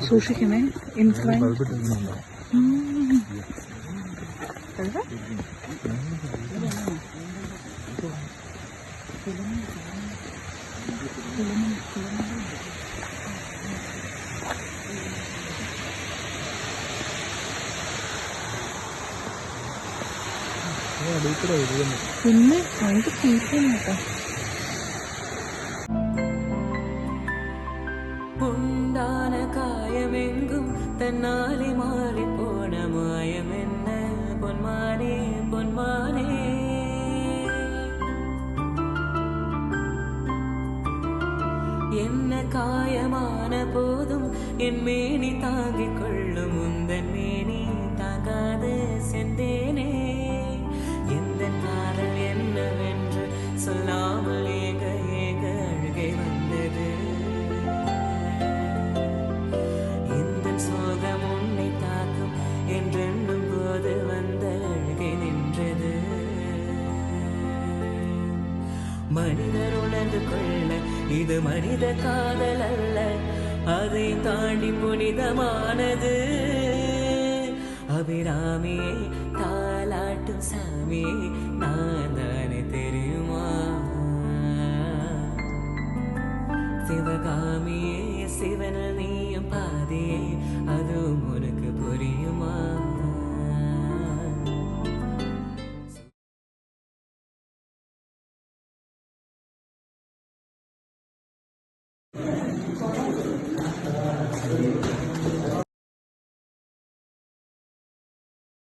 സൂക്ഷിക്കണേ ഇൻക്ലൈൻ പിന്നെ അതിന്റെ കേൾക്കാൻ കേട്ടോ. உண்டான காயமெங்கும் தன்னாலே மாறி போன மாயம் என்ன பொன்மானே பொன்மானே என்ன காயமான போதும் என் மேனி தாங்கிக் கொள்ளும் உந்தன் மேனி தாங்காது செந்தேனே எந்த காதல் என்னவென்று சொல்லாமல் ஏக ஏக அழுகை வந்தது இந்த சோகம் உன்னை தாக்கும் என்றெண்ணும் போது வந்த அழுகை நின்றது. மனிதர் உணர்ந்து கொள்ள இது மனித காதல் அல்ல, அதை தாண்டி புனிதமானது. அபிராமியே தாலாட்டும் சாமியே நான் தானே தெரியுமா, சிவகாமியே சிவனில் நீயும் பாதியே அதுவும் உனக்கு புரியுமா.